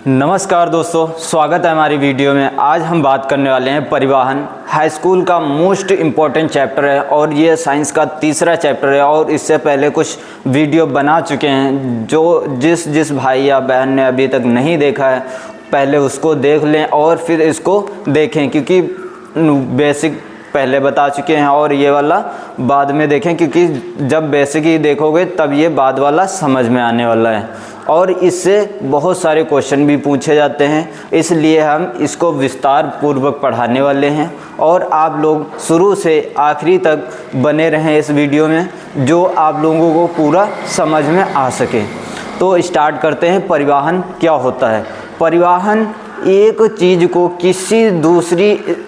नमस्कार दोस्तों, स्वागत है हमारी वीडियो में। आज हम बात करने वाले हैं परिवहन। हाई स्कूल का मोस्ट इम्पॉर्टेंट चैप्टर है और ये साइंस का तीसरा चैप्टर है और इससे पहले कुछ वीडियो बना चुके हैं। जो जिस भाई या बहन ने अभी तक नहीं देखा है पहले उसको देख लें और फिर इसको देखें, क्योंकि बेसिक पहले बता चुके हैं और ये वाला बाद में देखें, क्योंकि जब बेसिक ही देखोगे तब ये बाद वाला समझ में आने वाला है और इससे बहुत सारे क्वेश्चन भी पूछे जाते हैं। इसलिए हम इसको विस्तार पूर्वक पढ़ाने वाले हैं और आप लोग शुरू से आखिरी तक बने रहें इस वीडियो में, जो आप लोगों को पूरा समझ में आ सके। तो स्टार्ट करते हैं। परिवहन क्या होता है? परिवहन एक चीज़ को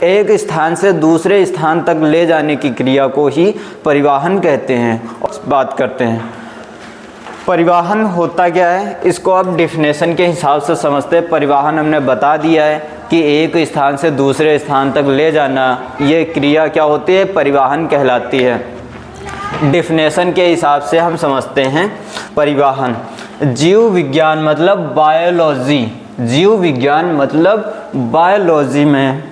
एक स्थान से दूसरे स्थान तक ले जाने की क्रिया को ही परिवहन कहते हैं। और बात करते हैं परिवहन होता क्या है, इसको आप डेफिनेशन के हिसाब से समझते हैं। परिवहन हमने बता दिया है कि एक स्थान से दूसरे स्थान तक ले जाना, ये क्रिया क्या होती है? परिवहन कहलाती है। डेफिनेशन के हिसाब से हम समझते हैं परिवहन। जीव विज्ञान मतलब बायोलॉजी, जीव विज्ञान मतलब बायोलॉजी में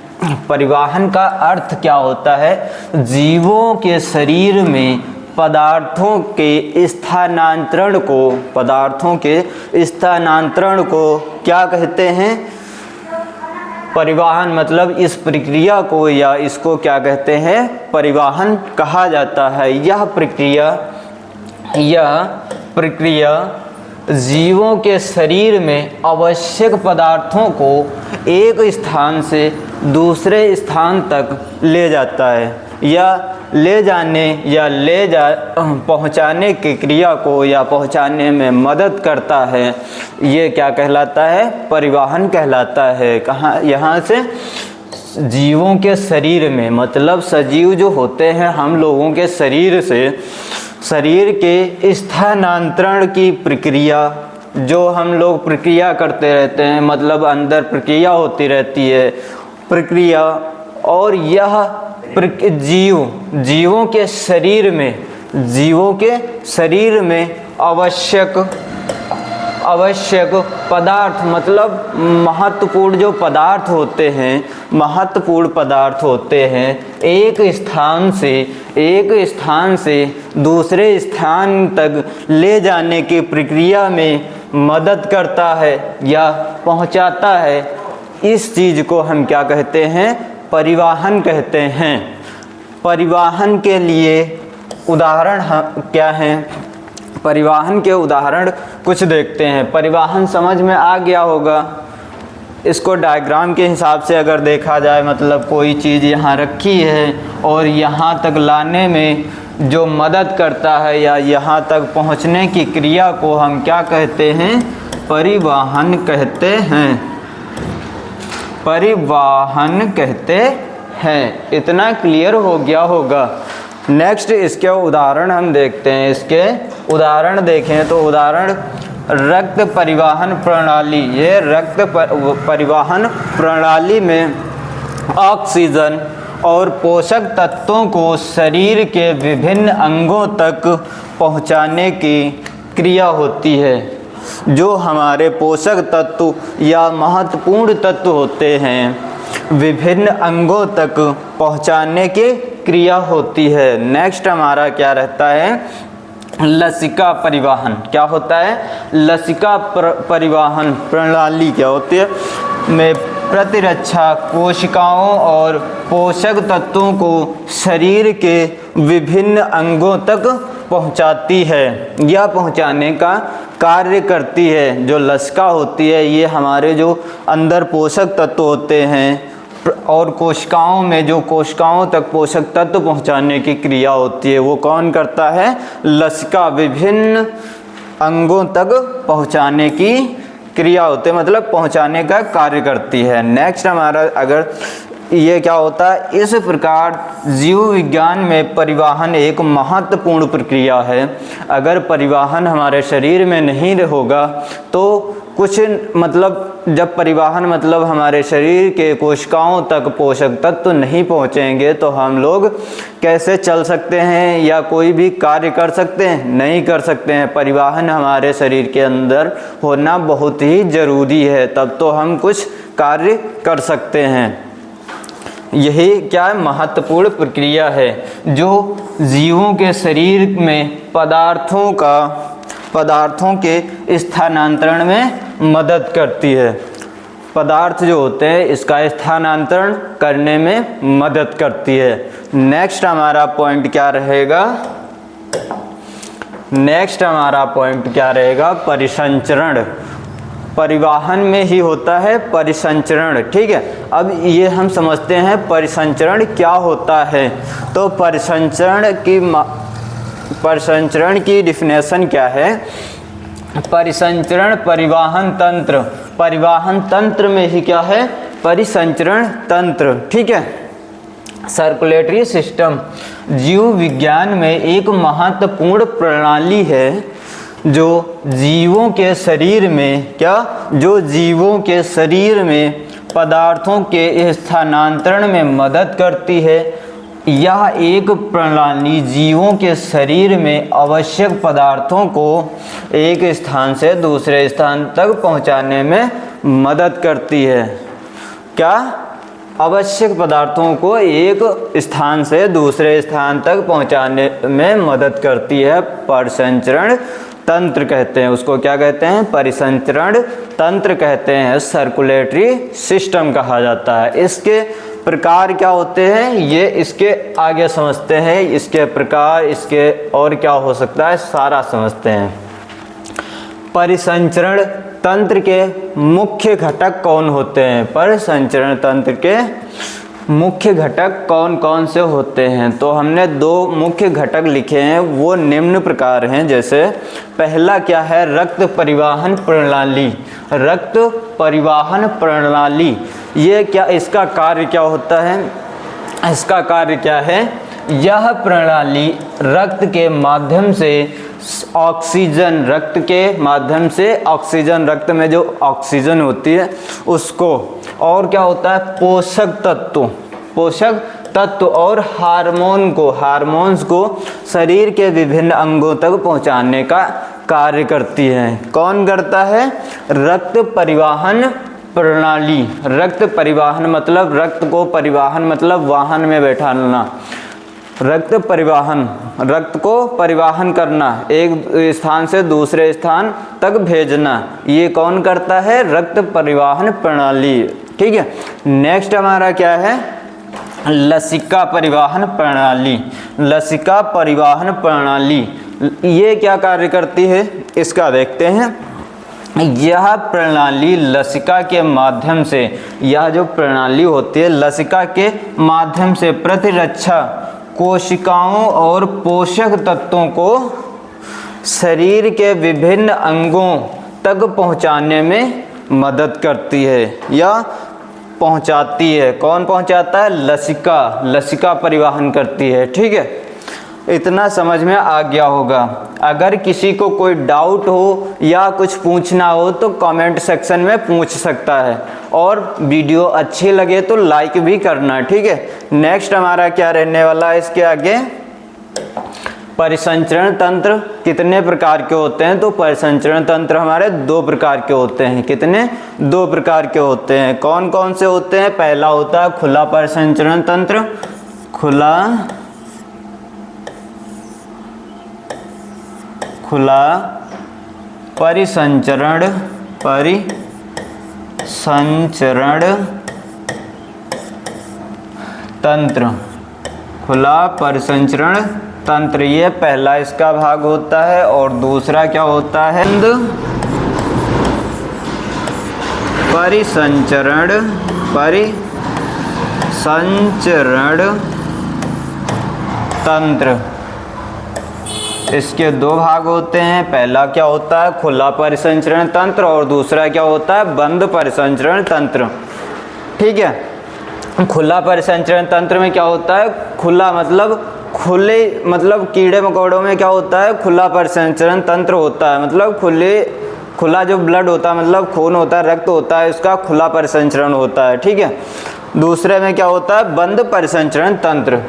परिवहन का अर्थ क्या होता है? जीवों के शरीर में पदार्थों के स्थानांतरण को क्या कहते हैं? परिवहन मतलब इस प्रक्रिया को या इसको क्या कहते हैं? परिवहन कहा जाता है। यह प्रक्रिया जीवों के शरीर में आवश्यक पदार्थों को एक स्थान से दूसरे स्थान तक ले जाता है या पहुंचाने की क्रिया को या पहुंचाने में मदद करता है। ये क्या कहलाता है? परिवहन कहलाता है। कहाँ? यहाँ से जीवों के शरीर में, मतलब सजीव जो होते हैं हम लोगों के शरीर के स्थानांतरण की प्रक्रिया, जो हम लोग प्रक्रिया करते रहते हैं, मतलब अंदर प्रक्रिया होती रहती है प्रक्रिया। और यह जीवों के शरीर में आवश्यक पदार्थ, मतलब महत्वपूर्ण पदार्थ होते हैं एक स्थान से दूसरे स्थान तक ले जाने की प्रक्रिया में मदद करता है या पहुंचाता है। इस चीज़ को हम क्या कहते हैं? परिवहन कहते हैं। परिवहन के लिए उदाहरण क्या हैं? परिवहन के उदाहरण कुछ देखते हैं। परिवहन समझ में आ गया होगा। इसको डायग्राम के हिसाब से अगर देखा जाए, मतलब कोई चीज़ यहाँ रखी है और यहाँ तक लाने में जो मदद करता है या यहाँ तक पहुँचने की क्रिया को हम क्या कहते हैं? परिवहन कहते हैं। परिवहन कहते हैं। इतना क्लियर हो गया होगा। नेक्स्ट इसके उदाहरण हम देखते हैं। इसके उदाहरण देखें तो उदाहरण रक्त परिवहन प्रणाली। ये रक्त परिवहन प्रणाली में ऑक्सीजन और पोषक तत्वों को शरीर के विभिन्न अंगों तक पहुंचाने की क्रिया होती है। जो हमारे पोषक तत्व या महत्वपूर्ण तत्व होते हैं विभिन्न अंगों तक पहुंचाने की क्रिया होती है। नेक्स्ट हमारा क्या रहता है? लसिका परिवहन। क्या होता है? लसिका परिवहन प्रणाली क्या होती है? में प्रतिरक्षा कोशिकाओं और पोषक तत्वों को शरीर के विभिन्न अंगों तक पहुंचाती है या पहुंचाने का कार्य करती है। जो लसिका होती है ये हमारे जो अंदर पोषक तत्व होते हैं और कोशिकाओं में जो कोशिकाओं तक पोषक तत्व पहुंचाने की क्रिया होती है, वो कौन करता है? लसिका विभिन्न अंगों तक पहुंचाने की क्रिया होती है, मतलब पहुंचाने का कार्य करती है। नेक्स्ट हमारा अगर ये क्या होता है? इस प्रकार जीव विज्ञान में परिवहन एक महत्वपूर्ण प्रक्रिया है। अगर परिवहन हमारे शरीर में नहीं होगा तो कुछ मतलब जब परिवहन मतलब हमारे शरीर के कोशिकाओं तक पोषक तत्व नहीं पहुंचेंगे तो हम लोग कैसे चल सकते हैं या कोई भी कार्य कर सकते हैं? नहीं कर सकते हैं। परिवहन हमारे शरीर के अंदर होना बहुत ही ज़रूरी है, तब तो हम कुछ कार्य कर सकते हैं। यही क्या है? महत्वपूर्ण प्रक्रिया है जो जीवों के शरीर में पदार्थों के स्थानांतरण में मदद करती है। पदार्थ जो होते हैं इसका स्थानांतरण करने में मदद करती है। नेक्स्ट हमारा पॉइंट क्या रहेगा? परिसंचरण। परिवहन में ही होता है परिसंचरण, ठीक है। अब ये हम समझते हैं परिसंचरण क्या होता है। तो परिसंचरण की डिफिनेशन क्या है? परिसंचरण परिवहन तंत्र में ही क्या है? परिसंचरण तंत्र, ठीक है। सर्कुलेटरी सिस्टम जीव विज्ञान में एक महत्वपूर्ण प्रणाली है जो जीवों के शरीर में पदार्थों के स्थानांतरण में मदद करती है। यह एक प्रणाली जीवों के शरीर में आवश्यक पदार्थों को एक स्थान से दूसरे स्थान तक पहुंचाने में मदद करती है। क्या? आवश्यक पदार्थों को एक स्थान से दूसरे स्थान तक पहुंचाने में मदद करती है। परिसंचरण तंत्र कहते हैं उसको। क्या कहते हैं? परिसंचरण तंत्र कहते हैं। सर्कुलेटरी सिस्टम कहा जाता है। इसके प्रकार क्या होते हैं ये इसके आगे समझते हैं। इसके प्रकार, इसके और क्या हो सकता है, सारा समझते हैं। परिसंचरण तंत्र के मुख्य घटक कौन होते हैं? परिसंचरण तंत्र के मुख्य घटक कौन कौन से होते हैं? तो हमने 2 मुख्य घटक लिखे हैं, वो निम्न प्रकार हैं। जैसे पहला क्या है? रक्त परिवहन प्रणाली। रक्त परिवहन प्रणाली ये क्या, इसका कार्य क्या होता है? इसका कार्य क्या है? यह प्रणाली रक्त के माध्यम से ऑक्सीजन, रक्त में जो ऑक्सीजन होती है उसको, और क्या होता है? पोषक तत्व और हार्मोन्स को शरीर के विभिन्न अंगों तक पहुंचाने का कार्य करती है। कौन करता है? रक्त परिवहन प्रणाली। रक्त परिवहन मतलब रक्त को परिवहन मतलब वाहन में बैठाना। रक्त को परिवहन करना, एक स्थान से दूसरे स्थान तक भेजना, ये कौन करता है? रक्त परिवहन प्रणाली, ठीक है। नेक्स्ट हमारा क्या है? लसिका परिवहन प्रणाली। ये क्या कार्य करती है इसका देखते हैं। यह प्रणाली लसिका के माध्यम से, यह जो प्रणाली होती है लसिका के माध्यम से प्रतिरक्षा कोशिकाओं और पोषक तत्वों को शरीर के विभिन्न अंगों तक पहुंचाने में मदद करती है या पहुंचाती है। कौन पहुंचाता है? लसिका परिवहन करती है, ठीक है। इतना समझ में आ गया होगा। अगर किसी को कोई डाउट हो या कुछ पूछना हो तो कमेंट सेक्शन में पूछ सकता है, और वीडियो अच्छी लगे तो लाइक भी करना, ठीक है। नेक्स्ट हमारा क्या रहने वाला है इसके आगे? परिसंचरण तंत्र कितने प्रकार के होते हैं? तो परिसंचरण तंत्र हमारे 2 प्रकार के होते हैं। कितने? 2 प्रकार के होते हैं। कौन कौन से होते हैं? पहला होता है खुला परिसंचरण तंत्र। खुला परिसंचरण तंत्र। खुला परिसंचरण तंत्र ये पहला इसका भाग होता है। और दूसरा क्या होता है? परिसंचरण तंत्र। इसके 2 भाग होते हैं। पहला क्या होता है? खुला परिसंचरण तंत्र, और दूसरा क्या होता है? बंद परिसंचरण तंत्र, ठीक है। खुला परिसंचरण तंत्र में क्या होता है? खुला मतलब कीड़े मकोड़ों में क्या होता है? खुला परिसंचरण तंत्र होता है, मतलब खुला जो ब्लड होता है मतलब खून होता है, रक्त होता है, इसका खुला परिसंचरण होता है, ठीक है। दूसरे में क्या होता है, बंद परिसंचरण तंत्र।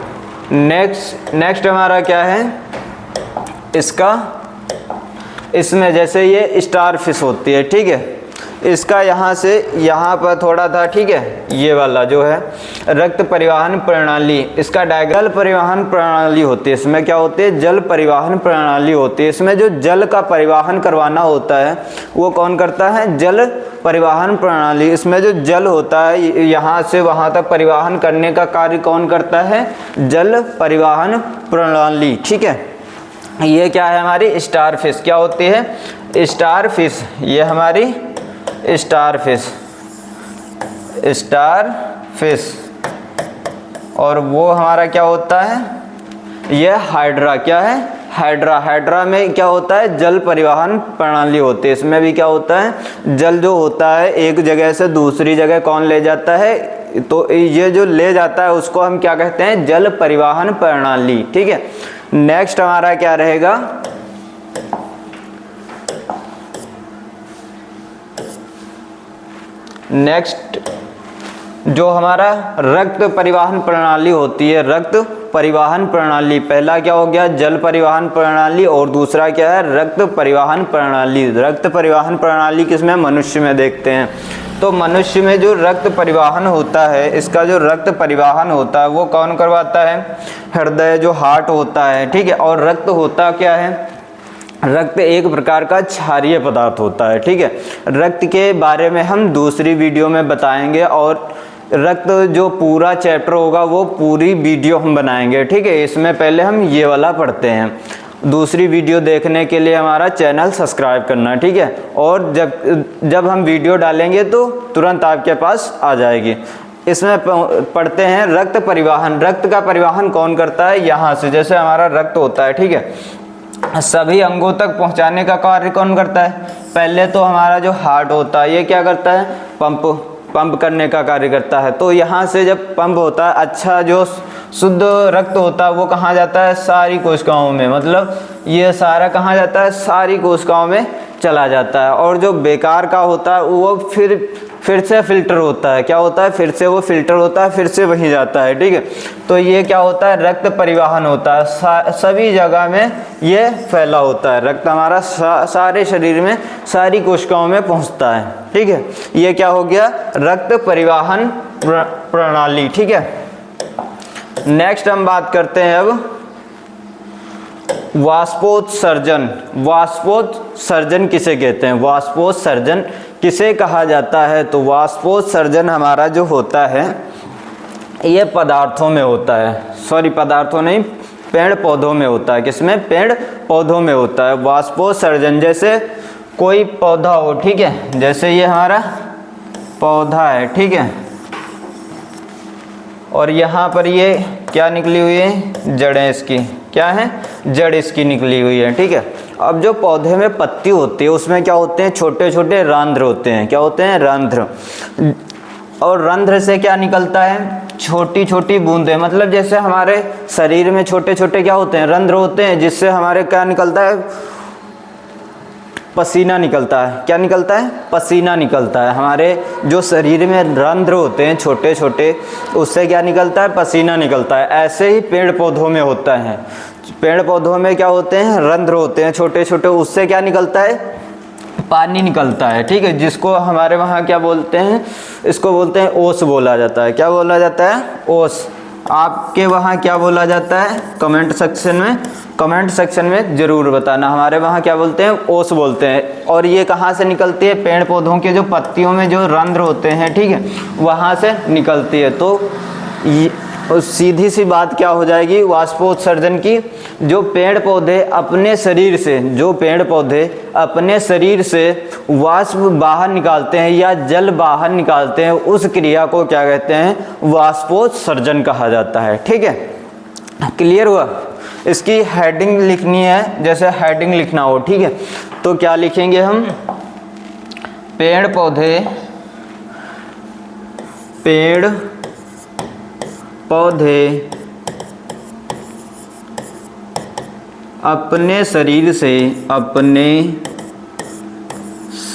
नेक्स्ट हमारा क्या है इसका, इसमें जैसे ये स्टार फिश होती है, ठीक है, इसका यहाँ से यहाँ पर थोड़ा था, ठीक है, ये वाला जो है रक्त परिवहन प्रणाली, इसका डायग्राम परिवहन प्रणाली होती है। इसमें क्या होती है, जल परिवहन प्रणाली होती है। इसमें जो जल का परिवहन करवाना होता है वो कौन करता है, जल परिवहन प्रणाली। इसमें जो जल होता है यहाँ से वहाँ तक परिवहन करने का कार्य कौन करता है, जल परिवहन प्रणाली, ठीक है। ये क्या है हमारी स्टार फिश, क्या होती है स्टार फिश, ये हमारी स्टार फिश। और वो हमारा क्या होता है, ये हाइड्रा, क्या है हाइड्रा में क्या होता है, जल परिवहन प्रणाली होती है। इसमें भी क्या होता है, जल जो होता है एक जगह से दूसरी जगह कौन ले जाता है, तो ये जो ले जाता है उसको हम क्या कहते हैं, जल परिवहन प्रणाली, ठीक है। नेक्स्ट हमारा क्या रहेगा, नेक्स्ट जो हमारा रक्त परिवहन प्रणाली होती है, रक्त परिवहन प्रणाली। पहला क्या हो गया, जल परिवहन प्रणाली, और दूसरा क्या है, रक्त परिवहन प्रणाली। रक्त परिवहन प्रणाली किसमें, मनुष्य में देखते हैं। तो मनुष्य में जो रक्त परिवहन होता है, इसका जो रक्त परिवहन होता है वो कौन करवाता है, हृदय जो हार्ट होता है, ठीक है। और रक्त होता क्या है, रक्त एक प्रकार का क्षारीय पदार्थ होता है, ठीक है। रक्त के बारे में हम दूसरी वीडियो में बताएंगे, और रक्त जो पूरा चैप्टर होगा वो पूरी वीडियो हम बनाएंगे, ठीक है। इसमें पहले हम ये वाला पढ़ते हैं। दूसरी वीडियो देखने के लिए हमारा चैनल सब्सक्राइब करना, ठीक है। और जब हम वीडियो डालेंगे तो तुरंत आपके पास आ जाएगी। इसमें पढ़ते हैं रक्त परिवहन। रक्त का परिवहन कौन करता है, यहाँ से जैसे हमारा रक्त होता है, ठीक है, सभी अंगों तक पहुंचाने का कार्य कौन करता है। पहले तो हमारा जो हार्ट होता है ये क्या करता है, पंप करने का कार्य करता है। तो यहाँ से जब पंप होता है, अच्छा जो शुद्ध रक्त होता है वो कहाँ जाता है, सारी कोशिकाओं में, मतलब ये सारा कहाँ जाता है, सारी कोशिकाओं में चला जाता है। और जो बेकार का होता है वो फिर से फिल्टर होता है, क्या होता है, फिर से वो फिल्टर होता है, फिर से वहीं जाता है, ठीक है। तो ये क्या होता है, रक्त परिवहन होता है, सभी जगह में ये फैला होता है। रक्त हमारा सारे शरीर में, सारी कोशिकाओं में पहुंचता है, ठीक है। ये क्या हो गया, रक्त परिवहन प्रणाली, ठीक है। नेक्स्ट हम बात करते हैं अब वाष्पोत्सर्जन। वाष्पोत्सर्जन किसे कहते हैं, वाष्पोत्सर्जन किसे कहा जाता है, तो वाष्पोत्सर्जन हमारा जो होता है ये पदार्थों में होता है, सॉरी पदार्थों नहीं, पेड़ पौधों में होता है। किसमें, पेड़ पौधों में होता है वाष्पोत्सर्जन। जैसे कोई पौधा हो, ठीक है, जैसे ये हमारा पौधा है, ठीक है, और यहाँ पर ये क्या निकली हुई है, जड़ें इसकी, क्या है, जड़ इसकी निकली हुई है, ठीक है। अब जो पौधे में पत्ती होती है उसमें क्या होते हैं, छोटे छोटे रंध्र होते हैं, क्या होते हैं, रंध्र। और रंध्र से क्या निकलता है, छोटी छोटी बूंदें, मतलब जैसे हमारे शरीर में छोटे छोटे क्या होते हैं, रंध्र होते हैं, जिससे हमारे क्या निकलता है, पसीना निकलता है। क्या निकलता है, पसीना निकलता है। हमारे जो शरीर में रंध्र होते हैं छोटे छोटे, उससे क्या निकलता है, पसीना निकलता है। ऐसे ही पेड़ पौधों में होता है। पेड़ पौधों में क्या होते हैं, रंध्र होते हैं छोटे छोटे, उससे क्या निकलता है, पानी निकलता है, ठीक है, जिसको हमारे वहाँ क्या बोलते हैं, इसको बोलते हैं ओस बोला जाता है। क्या बोला जाता है, ओस। आपके वहाँ क्या बोला जाता है, कमेंट सेक्शन में ज़रूर बताना। हमारे वहाँ क्या बोलते हैं, ओस बोलते हैं। और ये कहाँ से निकलती है, पेड़ पौधों के जो पत्तियों में जो रंध्र होते हैं, ठीक है, वहाँ से निकलती है। तो सीधी सी बात क्या हो जाएगी वाष्पोत्सर्जन की, जो पेड़ पौधे अपने शरीर से वाष्प बाहर निकालते हैं या जल बाहर निकालते हैं, उस क्रिया को क्या कहते हैं, वाष्पोत्सर्जन कहा जाता है, ठीक है। क्लियर हुआ। इसकी हेडिंग लिखनी है, जैसे हेडिंग लिखना हो, ठीक है, तो क्या लिखेंगे हम, पेड़ पौधे अपने शरीर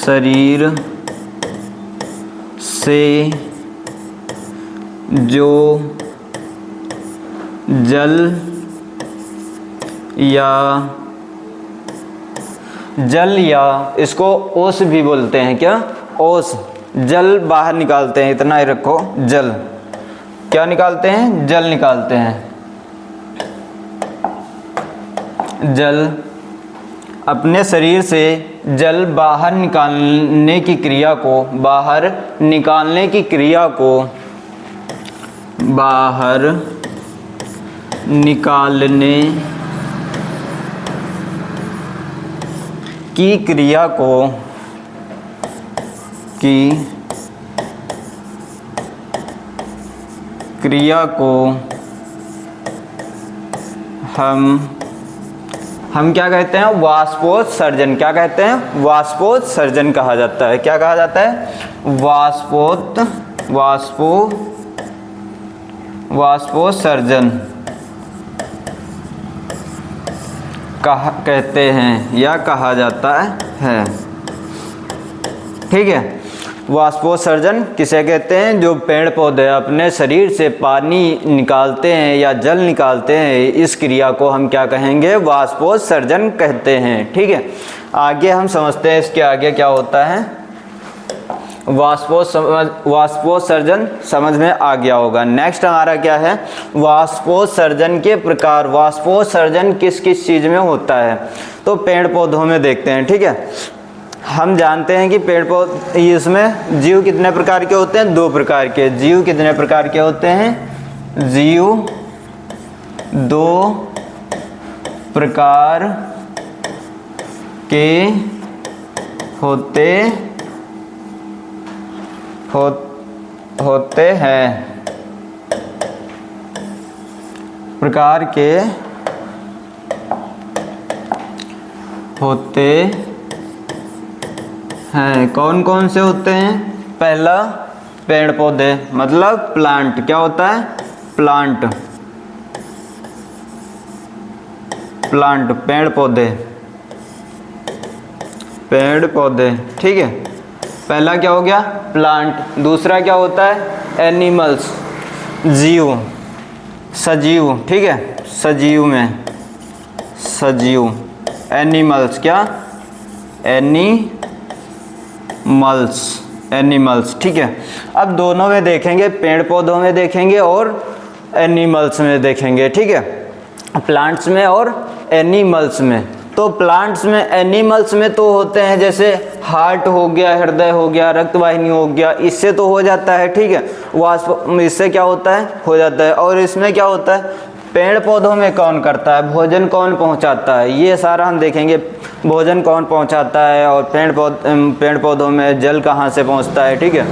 शरीर से जो जल या इसको ओस भी बोलते हैं, क्या ओस, जल बाहर निकालते हैं, इतना ही रखो, जल क्या निकालते हैं, जल निकालते हैं, जल अपने शरीर से जल बाहर निकालने की क्रिया को, बाहर निकालने की क्रिया को, बाहर निकालने की क्रिया को, हम क्या कहते हैं, वाष्पोत्सर्जन। क्या कहते हैं, वाष्पोत्सर्जन कहा जाता है। क्या कहा जाता है, वाष्पोत्सर्जन कहते हैं या कहा जाता है। ठीक है, वाष्पोत्सर्जन किसे कहते हैं, जो पेड़ पौधे अपने शरीर से पानी निकालते हैं या जल निकालते हैं, इस क्रिया को हम क्या कहेंगे, वाष्पोत्सर्जन कहते हैं। ठीक है, आगे हम समझते हैं इसके आगे क्या होता है। वाष्पोत्सर्जन समझ में आ गया होगा। नेक्स्ट हमारा क्या है, वाष्पोत्सर्जन के प्रकार। वाष्पोत्सर्जन किस किस चीज़ में होता है, तो पेड़ पौधों में देखते हैं। ठीक है, हम जानते हैं कि पेड़ पौधे, इसमें जीव कितने प्रकार के होते हैं, 2 प्रकार के। जीव कितने प्रकार के होते हैं, जीव 2 प्रकार के होते हैं, प्रकार के होते हैं। कौन कौन से होते हैं, पहला पेड़ पौधे, मतलब प्लांट। क्या होता है, प्लांट, पेड़ पौधे। ठीक है, पहला क्या हो गया, प्लांट। दूसरा क्या होता है, एनिमल्स, जीव, सजीव। ठीक है, सजीव में सजीव, एनिमल्स, क्या एनिमल्स। ठीक है, अब दोनों में देखेंगे, पेड़ पौधों में देखेंगे और एनिमल्स में देखेंगे। ठीक है, प्लांट्स में और एनिमल्स में। तो प्लांट्स में, एनिमल्स में तो होते हैं जैसे हार्ट हो गया, हृदय हो गया, रक्तवाहिनी हो गया, इससे तो हो जाता है। ठीक है, इससे क्या होता है, हो जाता है। और इसमें क्या होता है, पेड़ पौधों में कौन करता है, भोजन कौन पहुंचाता है, ये सारा हम देखेंगे। भोजन कौन पहुंचाता है और पेड़ पौधों में जल कहाँ से पहुंचता है। ठीक है,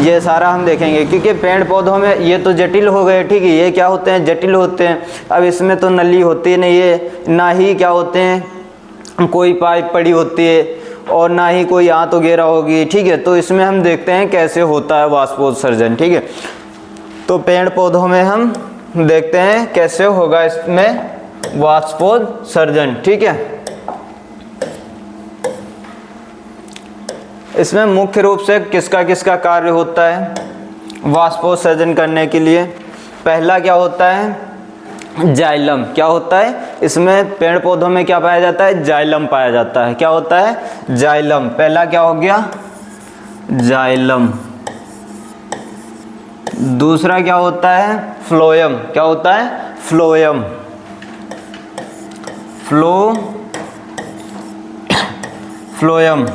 ये सारा हम देखेंगे, क्योंकि पेड़ पौधों में ये तो जटिल हो गए। ठीक है, ये क्या होते हैं, जटिल होते हैं। अब इसमें तो नली होती नहीं है, ना ही क्या होते हैं, कोई पाइप पड़ी होती है, और ना ही कोई आंत वगैरह होगी। ठीक है, तो इसमें हम देखते हैं कैसे होता है वाष्पोत्सर्जन। ठीक है, तो पेड़ पौधों में हम देखते हैं कैसे होगा इसमें वाष्पोत्सर्जन। ठीक है, इसमें मुख्य रूप से किसका किसका कार्य होता है वाष्पोत्सर्जन करने के लिए। पहला क्या होता है, जाइलम। क्या होता है, इसमें पेड़ पौधों में क्या पाया जाता है, जाइलम पाया जाता है। क्या होता है, जाइलम। पहला क्या हो गया, जाइलम। दूसरा क्या होता है, फ्लोएम। क्या होता है, फ्लोएम, फ्लोएम।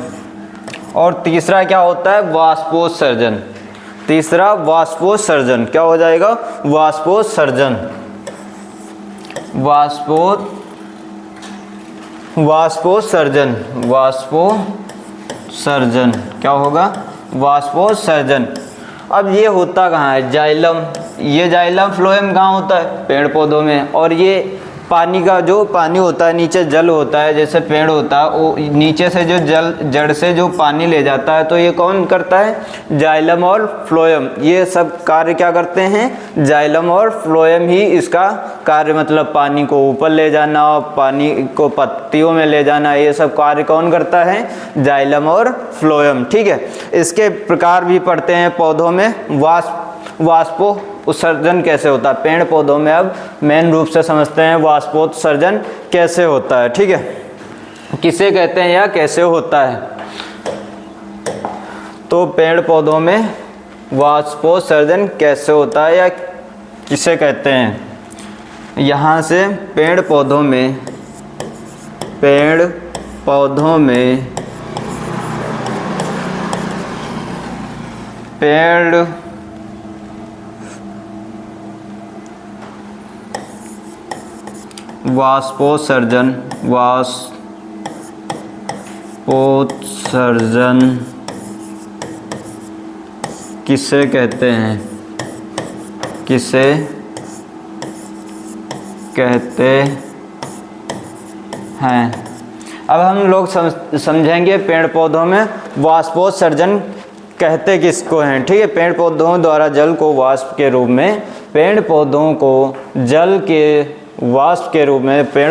और तीसरा क्या होता है, वाष्पोत्सर्जन। तीसरा वाष्पोत्सर्जन, क्या हो जाएगा, वाष्पोत्सर्जन। वाष्पोत्सर्जन क्या होगा, वाष्पोत्सर्जन। अब ये होता कहाँ है, जाइलम। ये जाइलम फ्लोएम कहाँ होता है, पेड़ पौधों में। और ये पानी का जो पानी होता है, नीचे जल होता है, जैसे पेड़ होता है, वो नीचे से जो जल जड़ से जो पानी ले जाता है, तो ये कौन करता है? जाइलम और फ्लोएम। ये सब कार्य क्या करते हैं? जाइलम और फ्लोएम ही इसका कार्य, मतलब पानी को ऊपर ले जाना और पानी को पत्तियों में ले जाना, ये सब कार्य कौन करता है? जाइलम और फ्लोएम। ठीक है, इसके प्रकार भी पढ़ते हैं पौधों में। वाष्पो उत्सर्जन कैसे होता है? पेड़ पौधों में अब मेन रूप से समझते हैं वाष्पोत्सर्जन कैसे होता है। ठीक है, किसे कहते हैं या कैसे होता है? तो पेड़ पौधों में वाष्पोत्सर्जन कैसे होता है या किसे कहते हैं? यहाँ से पेड़ पौधों में वाष्पोत्सर्जन किसे कहते हैं? किसे कहते हैं? अब हम लोग समझेंगे पेड़ पौधों में वाष्पोत्सर्जन कहते किसको हैं। ठीक है, पेड़ पौधों द्वारा जल को वाष्प के रूप में, पेड़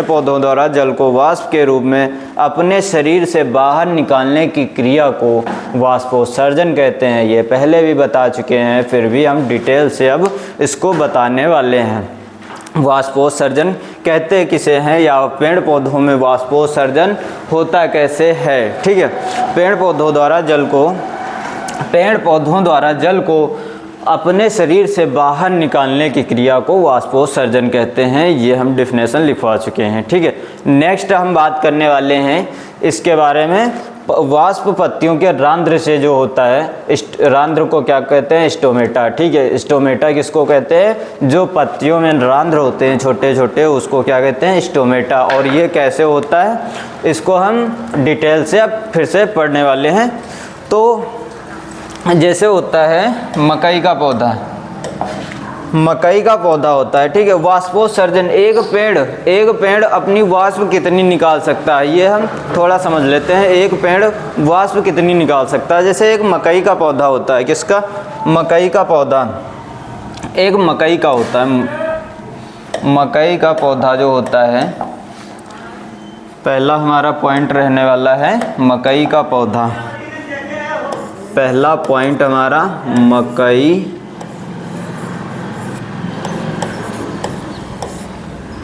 पौधों द्वारा जल को वाष्प के रूप में अपने शरीर से बाहर निकालने की क्रिया को वाष्पोत्सर्जन कहते हैं। ये पहले भी बता चुके हैं, फिर भी हम डिटेल से अब इसको बताने वाले हैं। वाष्पोत्सर्जन कहते किसे हैं या पेड़ पौधों में वाष्पोत्सर्जन होता कैसे है? ठीक है, पेड़ पौधों द्वारा जल को अपने शरीर से बाहर निकालने की क्रिया को वाष्पोत्सर्जन कहते हैं। ये हम डेफिनेशन लिखवा चुके हैं। ठीक है, नेक्स्ट हम बात करने वाले हैं इसके बारे में, वाष्प पत्तियों के रंध्र से जो होता है, रंध्र को क्या कहते हैं? स्टोमेटा। ठीक है, स्टोमेटा किसको कहते हैं? जो पत्तियों में रंध्र होते हैं छोटे छोटे, उसको क्या कहते हैं? स्टोमेटा। और ये कैसे होता है, इसको हम डिटेल से अब फिर से पढ़ने वाले हैं। तो जैसे होता है मकई का पौधा होता है। ठीक है, वाष्पोत्सर्जन, एक पेड़ अपनी वाष्प कितनी निकाल सकता है, ये हम थोड़ा समझ लेते हैं। एक पेड़ वाष्प कितनी निकाल सकता है? जैसे एक मकई का पौधा होता है। किसका? मकई का पौधा। एक मकई का होता है, मकई का पौधा जो होता है, पहला हमारा पॉइंट रहने वाला है मकई का पौधा। पहला पॉइंट हमारा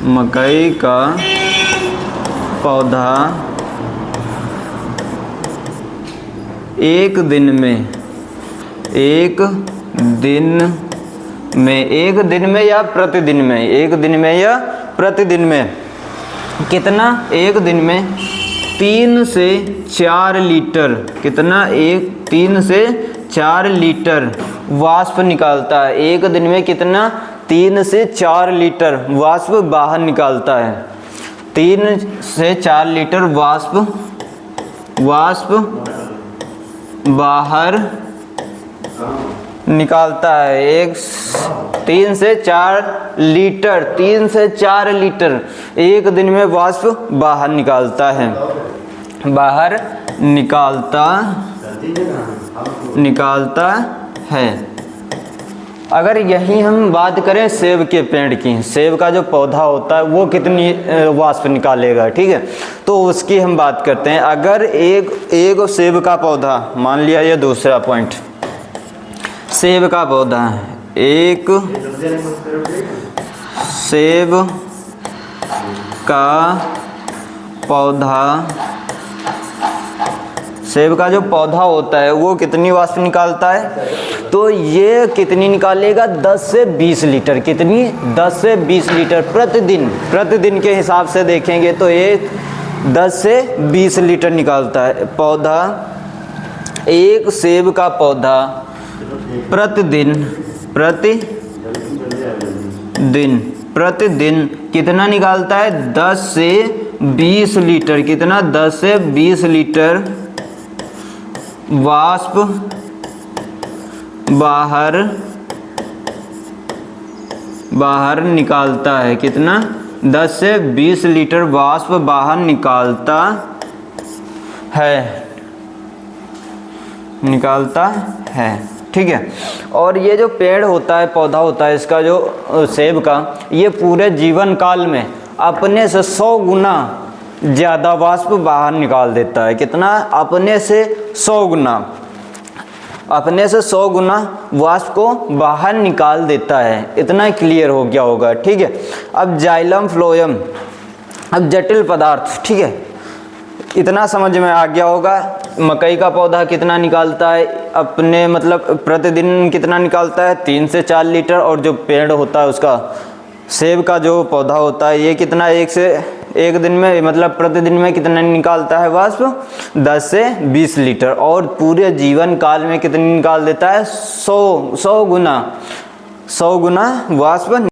मकई का पौधा एक दिन में या प्रतिदिन में कितना? एक दिन में 3 से 4 लीटर, कितना? 3 से 4 लीटर वाष्प निकालता है। एक दिन में कितना? 3 से 4 लीटर वाष्प बाहर निकालता है। 3 से 4 लीटर वाष्प बाहर निकालता है। 3 से 4 लीटर एक दिन में वाष्प बाहर निकालता है। अगर यही हम बात करें सेब के पेड़ की, सेब का जो पौधा होता है वो कितनी वाष्प निकालेगा? ठीक है, तो उसकी हम बात करते हैं। अगर एक सेब का पौधा, मान लिया ये दूसरा पॉइंट, सेब का पौधा, एक सेब का जो पौधा होता है वो कितनी वाष्प निकालता है? तो ये कितनी निकालेगा? 10 से 20 लीटर। कितनी? 10 से 20 लीटर प्रतिदिन के हिसाब से देखेंगे तो ये 10 से 20 लीटर निकालता है पौधा। एक सेब का पौधा प्रतिदिन कितना निकालता है? 10 से 20 लीटर। कितना? 10 से 20 लीटर वाष्प बाहर निकालता है। कितना? 10 से 20 लीटर वाष्प बाहर निकालता है, ठीक है। और ये जो पेड़ होता है, पौधा होता है, इसका जो सेब का, ये पूरे जीवन काल में अपने से 100 गुना ज़्यादा वाष्प बाहर निकाल देता है। कितना? अपने से 100 गुना, अपने से 100 गुना वाष्प को बाहर निकाल देता है। इतना क्लियर हो गया होगा, ठीक है। अब जाइलम फ्लोएम, अब जटिल पदार्थ, ठीक है, इतना समझ में आ गया होगा। मकई का पौधा कितना निकालता है अपने, मतलब प्रतिदिन कितना निकालता है? 3 से 4 लीटर। और जो पेड़ होता है उसका, सेब का जो पौधा होता है, ये कितना एक दिन में, मतलब प्रतिदिन में कितना निकालता है वाष्प? 10 से 20 लीटर। और पूरे जीवन काल में कितनी निकाल देता है? 100 गुना वाष्प